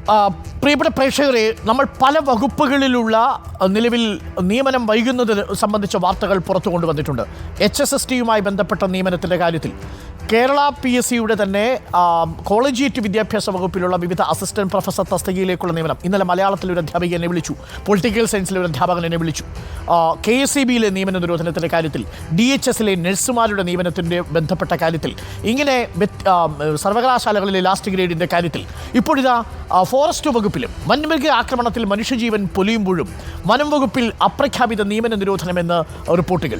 പ്രിയപ്പെട്ട പ്രേക്ഷകരെ, നമ്മൾ പല വകുപ്പുകളിലുള്ള നിലവിൽ നിയമനം വൈകുന്നത് സംബന്ധിച്ച വാർത്തകൾ പുറത്തു കൊണ്ടുവന്നിട്ടുണ്ട്. HSST-യുമായി ബന്ധപ്പെട്ട നിയമനത്തിൻ്റെ കാര്യത്തിൽ കേരള PSC-യുടെ തന്നെ കോളേജിയേറ്റ് വിദ്യാഭ്യാസ വകുപ്പിലുള്ള വിവിധ അസിസ്റ്റന്റ് പ്രൊഫസർ തസ്തികയിലേക്കുള്ള നിയമനം. ഇന്നലെ മലയാളത്തിലെ ഒരു അധ്യാപിക എന്നെ വിളിച്ചു, പൊളിറ്റിക്കൽ സയൻസിലെ ഒരു അധ്യാപകൻ എന്നെ വിളിച്ചു. KSEB-യിലെ നിയമന നിരോധനത്തിൻ്റെ കാര്യത്തിൽ, DHS-ലെ നഴ്സുമാരുടെ നിയമനത്തിൻ്റെ ബന്ധപ്പെട്ട കാര്യത്തിൽ, ഇങ്ങനെ സർവകലാശാലകളിലെ ലാസ്റ്റ് ഗ്രേഡിൻ്റെ കാര്യത്തിൽ, ഇപ്പോഴിതാ ഫോറസ്റ്റ് വകുപ്പിലും വന്യമൃഗ ആക്രമണത്തിൽ മനുഷ്യജീവൻ പൊലിയുമ്പോഴും വനം വകുപ്പിൽ അപ്രഖ്യാപിത നിയമന നിരോധനമെന്ന് റിപ്പോർട്ടുകൾ.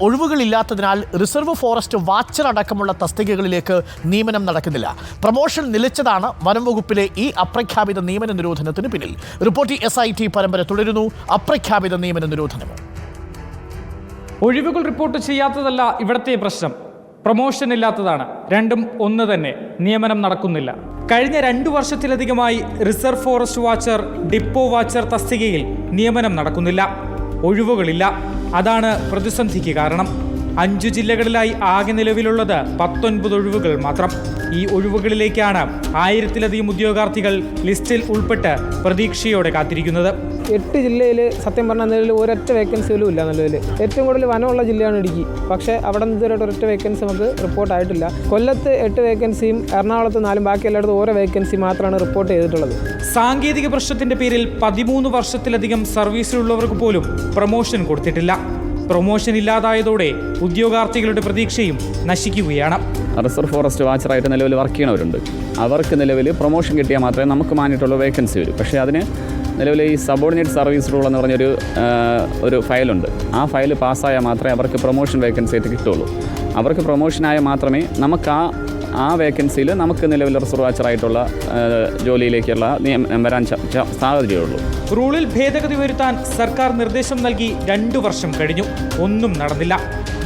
ഒഴിവുകളില്ലാത്തതിനാൽ റിസർവ് ഫോറസ്റ്റ് വാച്ചർ അടക്കമുള്ള തസ്തികകളിലേക്ക് നിയമനം നടക്കുന്നില്ല. പ്രമോഷൻ നിലച്ചതാണ് വനം വകുപ്പിലെ ഈ അപ്രഖ്യാപിത നിയമന നിരോധനത്തിന് പിന്നിൽ. റിപ്പോർട്ടിംഗ് SIT പരമ്പര തുടരുന്നു. അപ്രഖ്യാപിത നിയമന നിരോധനമോ? ഒഴിവുകൾ റിപ്പോർട്ട് ചെയ്യാത്തതല്ല ഇവിടുത്തെ പ്രശ്നം, പ്രൊമോഷൻ ഇല്ലാത്തതാണ്. രണ്ടും ഒന്ന് തന്നെ. നിയമനം നടക്കുന്നില്ല. കഴിഞ്ഞ 2 വർഷത്തിലധികമായി reserve forest watcher, depot watcher തസ്തികയിൽ നിയമനം നടക്കുന്നില്ല. ഒഴിവുകളില്ല. അതാണ് പ്രതിസന്ധിക്ക് കാരണം. 5 ജില്ലകളിലായി ആകെ നിലവിലുള്ളത് 19 ഒഴിവുകൾ മാത്രം. ഈ ഒഴിവുകളിലേക്കാണ് 1000-ലധികം ഉദ്യോഗാർത്ഥികൾ ലിസ്റ്റിൽ ഉൾപ്പെട്ട് പ്രതീക്ഷയോടെ കാത്തിരിക്കുന്നത്. 8 ജില്ലയിൽ സത്യം പറഞ്ഞാൽ നിലവിൽ ഒരൊറ്റ വേക്കൻസി പോലും ഇല്ല. നിലവിൽ ഏറ്റവും കൂടുതൽ വനമുള്ള ജില്ലയാണ് ഇടുക്കി. പക്ഷേ അവിടെ നിന്ന് ഇതുവരെ ഒരൊറ്റ വേക്കൻസി നമുക്ക് റിപ്പോർട്ട് ആയിട്ടില്ല. കൊല്ലത്ത് 8 വേക്കൻസിയും എറണാകുളത്ത് 4, ബാക്കി എല്ലായിടത്തും ഓരോ വേക്കൻസി മാത്രമാണ് റിപ്പോർട്ട് ചെയ്തിട്ടുള്ളത്. സാങ്കേതിക പ്രശ്നത്തിന്റെ പേരിൽ 13 വർഷത്തിലധികം സർവീസിലുള്ളവർക്ക് പോലും പ്രൊമോഷൻ കൊടുത്തിട്ടില്ല. പ്രൊമോഷൻ ഇല്ലാതായതോടെ ഉദ്യോഗാർത്ഥികളുടെ പ്രതീക്ഷയും നശിക്കുകയാണ്. റിസർവ് ഫോറസ്റ്റ് വാച്ചറായിട്ട് നിലവിൽ വർക്ക് ചെയ്യണവരുണ്ട്. അവർക്ക് നിലവിൽ പ്രൊമോഷൻ കിട്ടിയാൽ മാത്രമേ നമുക്ക് മാനിട്ടുള്ള വേക്കൻസി വരും. പക്ഷേ അതിന് നിലവിൽ ഈ സബോർഡിനേറ്റ് സർവീസ് റൂൾ എന്ന് പറഞ്ഞൊരു ഫയലുണ്ട്. ആ ഫയൽ പാസ്സായാൽ മാത്രമേ അവർക്ക് പ്രൊമോഷൻ വേക്കൻസി ആയിട്ട് കിട്ടുള്ളൂ. അവർക്ക് പ്രൊമോഷനായാൽ മാത്രമേ നമുക്ക് ആ വേക്കൻസിയിൽ നമുക്ക് നിലവിൽ റിസർവ് വാച്ചറായിട്ടുള്ള ജോലിയിലേക്കുള്ള വരാൻ സാധ്യതയുള്ളൂ. റൂളിൽ ഭേദഗതി വരുത്താൻ സർക്കാർ നിർദ്ദേശം നൽകി 2 വർഷം കഴിഞ്ഞു. ഒന്നും നടന്നില്ല.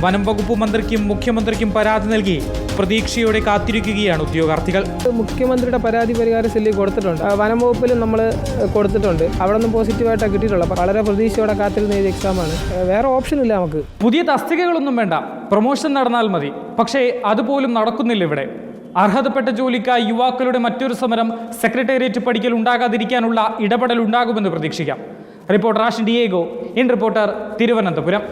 വനം വകുപ്പ് മന്ത്രിക്കും മുഖ്യമന്ത്രിക്കും പരാതി നൽകി പ്രതീക്ഷയോടെ കാത്തിരിക്കുകയാണ് ഉദ്യോഗാർത്ഥികൾ. മുഖ്യമന്ത്രിയുടെ പരാതി പരിഹാര സെല്ലിൽ കൊടുത്തിട്ടുണ്ട്. വനം വകുപ്പിലും നമ്മൾ കൊടുത്തിട്ടുണ്ട്. അവിടെ നിന്നും പോസിറ്റീവായിട്ടാണ് കിട്ടിയിട്ടുള്ളത്. അപ്പോൾ വളരെ പ്രതീക്ഷയോടെ കാത്തിരുന്ന ഈ എക്സാമാണ്. വേറെ ഓപ്ഷൻ ഇല്ല നമുക്ക്. പുതിയ തസ്തികകളൊന്നും വേണ്ട, പ്രൊമോഷൻ നടന്നാൽ മതി. പക്ഷേ അതുപോലും നടക്കുന്നില്ല ഇവിടെ. അർഹതപ്പെട്ട ജോലിക്കായി യുവാക്കളുടെ മറ്റൊരു സമരം സെക്രട്ടേറിയറ്റ് പടിക്കൽ ഉണ്ടാകാതിരിക്കാനുള്ള ഇടപെടൽ ഉണ്ടാകുമെന്ന് പ്രതീക്ഷിക്കാം. Reporter Ashin Diego, in reporter, Thiruvananthapuram.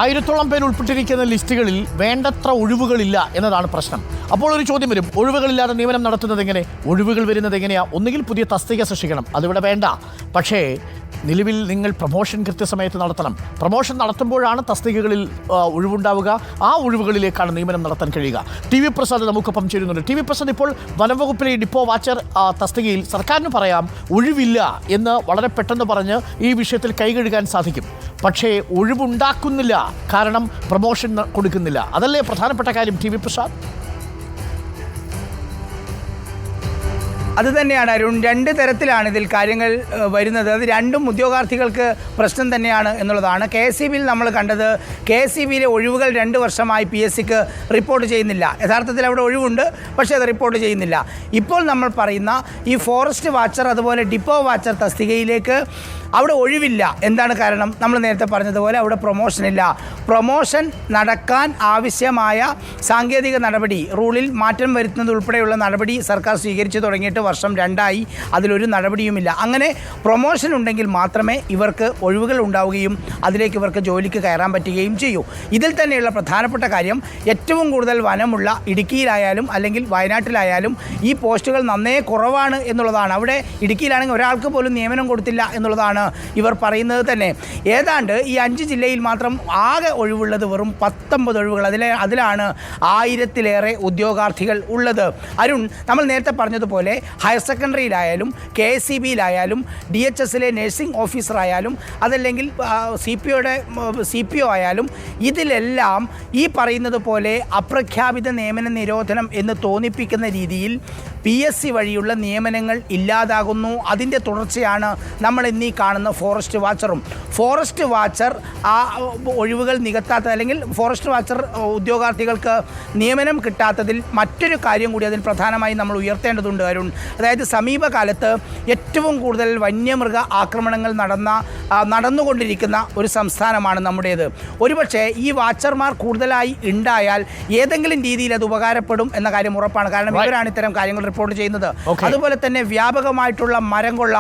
1000-ഓളം പേർ ഉൾപ്പെട്ടിരിക്കുന്ന ലിസ്റ്റുകളിൽ വേണ്ടത്ര ഒഴിവുകളില്ല എന്നതാണ് പ്രശ്നം. അപ്പോൾ ഒരു ചോദ്യം വരും, ഒഴിവുകളില്ലാതെ നിയമനം നടത്തുന്നത് എങ്ങനെ? ഒഴിവുകൾ വരുന്നത് എങ്ങനെയാണ്? ഒന്നുകിൽ പുതിയ തസ്തിക സൃഷ്ടിക്കണം, അതിവിടെ വേണ്ട. പക്ഷേ നിലവിൽ നിങ്ങൾ പ്രൊമോഷൻ കൃത്യസമയത്ത് നടത്തണം. പ്രൊമോഷൻ നടത്തുമ്പോഴാണ് തസ്തികകളിൽ ഒഴിവുണ്ടാവുക. ആ ഒഴിവുകളിലേക്കാണ് നിയമനം നടത്താൻ കഴിയുക. TV പ്രസാദ് നമുക്കൊപ്പം ചേരുന്നുണ്ട്. TV പ്രസാദ്, ഇപ്പോൾ വനംവകുപ്പിലെ ഡിപ്പോ വാച്ചർ തസ്തികയിൽ സർക്കാരിന് പറയാം ഒഴിവില്ല എന്ന് വളരെ പെട്ടെന്ന് പറഞ്ഞ് ഈ വിഷയത്തിൽ കൈകഴുകാൻ സാധിക്കും. പക്ഷേ ഒഴിവുണ്ടാക്കുന്നില്ല, കാരണം പ്രൊമോഷൻ കൊടുക്കുന്നില്ല. അതല്ലേ പ്രധാനപ്പെട്ട കാര്യം TV പ്രസാദ്? അത് തന്നെയാണ് അരുൺ. 2 തരത്തിലാണ് ഇതിൽ കാര്യങ്ങൾ വരുന്നത്. അത് രണ്ടും ഉദ്യോഗാർത്ഥികൾക്ക് പ്രശ്നം തന്നെയാണ് എന്നുള്ളതാണ്. KSEB-യിൽ നമ്മൾ കണ്ടത്, KSEB-യിലെ ഒഴിവുകൾ 2 വർഷമായി PSC-ക്ക് റിപ്പോർട്ട് ചെയ്യുന്നില്ല. യഥാർത്ഥത്തിൽ അവിടെ ഒഴിവുണ്ട്, പക്ഷേ അത് റിപ്പോർട്ട് ചെയ്യുന്നില്ല. ഇപ്പോൾ നമ്മൾ പറയുന്ന ഈ ഫോറസ്റ്റ് വാച്ചർ അതുപോലെ ഡിപ്പോ വാച്ചർ തസ്തികയിലേക്ക് അവിടെ ഒഴിവില്ല. എന്താണ് കാരണം? നമ്മൾ നേരത്തെ പറഞ്ഞതുപോലെ അവിടെ പ്രൊമോഷനില്ല. പ്രൊമോഷൻ നടക്കാൻ ആവശ്യമായ സാങ്കേതിക നടപടി, റൂളിൽ മാറ്റം വരുത്തുന്നത് ഉൾപ്പെടെയുള്ള നടപടി സർക്കാർ സ്വീകരിച്ചു തുടങ്ങിയിട്ട് വർഷം 2ആയി. അതിലൊരു നടപടിയുമില്ല. അങ്ങനെ പ്രൊമോഷൻ ഉണ്ടെങ്കിൽ മാത്രമേ ഇവർക്ക് ഒഴിവുകൾ ഉണ്ടാവുകയും അതിലേക്ക് ഇവർക്ക് ജോലിക്ക് കയറാൻ പറ്റുകയും ചെയ്യൂ. ഇതിൽ തന്നെയുള്ള പ്രധാനപ്പെട്ട കാര്യം, ഏറ്റവും കൂടുതൽ വനമുള്ള ഇടുക്കിയിലായാലും അല്ലെങ്കിൽ വയനാട്ടിലായാലും ഈ പോസ്റ്റുകൾ നന്നേ കുറവാണ് എന്നുള്ളതാണ്. അവിടെ ഇടുക്കിയിലാണെങ്കിൽ ഒരാൾക്ക് പോലും നിയമനം കൊടുത്തില്ല എന്നുള്ളതാണ് ഇവർ പറയുന്നത് തന്നെ. ഏതാണ്ട് ഈ 5 ജില്ലയിൽ മാത്രം ആകെ ഒഴിവുള്ളത് വെറും 19 ഒഴിവുകൾ. അതിലാണ് 1000-ലേറെ ഉദ്യോഗാർത്ഥികൾ ഉള്ളത്. അരുൺ, നമ്മൾ നേരത്തെ പറഞ്ഞതുപോലെ ഹയർ സെക്കൻഡറിയിലായാലും KSEB-യിലായാലും DHS-ലെ നഴ്സിംഗ് ഓഫീസറായാലും അതല്ലെങ്കിൽ CPO ആയാലും ഇതിലെല്ലാം ഈ പറയുന്നത് പോലെ അപ്രഖ്യാപിത നിയമന നിരോധനം എന്ന് തോന്നിപ്പിക്കുന്ന രീതിയിൽ PSC വഴിയുള്ള നിയമനങ്ങൾ ഇല്ലാതാകുന്നു. അതിൻ്റെ തുടർച്ചയാണ് നമ്മൾ ഇന്നീ കാണുന്ന ഫോറസ്റ്റ് വാച്ചറും. ഫോറസ്റ്റ് വാച്ചർ ആ ഒഴിവുകൾ നികത്താത്ത, അല്ലെങ്കിൽ ഫോറസ്റ്റ് വാച്ചർ ഉദ്യോഗാർത്ഥികൾക്ക് നിയമനം കിട്ടാത്തതിൽ മറ്റൊരു കാര്യം കൂടി അതിൽ പ്രധാനമായി നമ്മൾ ഉയർത്തേണ്ടതുണ്ട് അരുൺ. അതായത് സമീപകാലത്ത് ഏറ്റവും കൂടുതൽ വന്യമൃഗ ആക്രമണങ്ങൾ നടന്നുകൊണ്ടിരിക്കുന്ന ഒരു സംസ്ഥാനമാണ് നമ്മുടേത്. ഒരുപക്ഷെ ഈ വാച്ചർമാർ കൂടുതലായി ഉണ്ടായാൽ ഏതെങ്കിലും രീതിയിൽ അത് ഉപകാരപ്പെടും എന്ന കാര്യം ഉറപ്പാണ്. കാരണം ഇവരാണ് ഇത്തരം കാര്യങ്ങൾ റിപ്പോർട്ട് ചെയ്യുന്നത്. Okay. അതുപോലെ തന്നെ വ്യാപകമായിട്ടുള്ള മരം കൊള്ള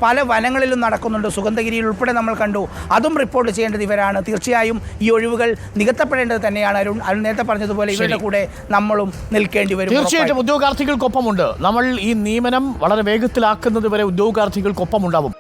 പല വനങ്ങളിലും നടക്കുന്നുണ്ട്. സുഗന്ധഗിരിയിൽ ഉൾപ്പെടെ നമ്മൾ കണ്ടു. അതും റിപ്പോർട്ട് ചെയ്യേണ്ടത് ഇവരാണ്. തീർച്ചയായും ഈ ഒഴിവുകൾ നികത്തപ്പെടേണ്ടത് തന്നെയാണ്. അരുൺ നേരത്തെ പറഞ്ഞതുപോലെ ഇവരുടെ കൂടെ നമ്മളും നിൽക്കേണ്ടി വരും. തീർച്ചയായിട്ടും ഉദ്യോഗാർത്ഥികൾക്കൊപ്പമുണ്ട്. നമ്മൾ ഈ നിയമനം വളരെ വേഗത്തിലാക്കുന്നത് വരെ ഉദ്യോഗാർത്ഥികൾക്കൊപ്പം ഉണ്ടാവും.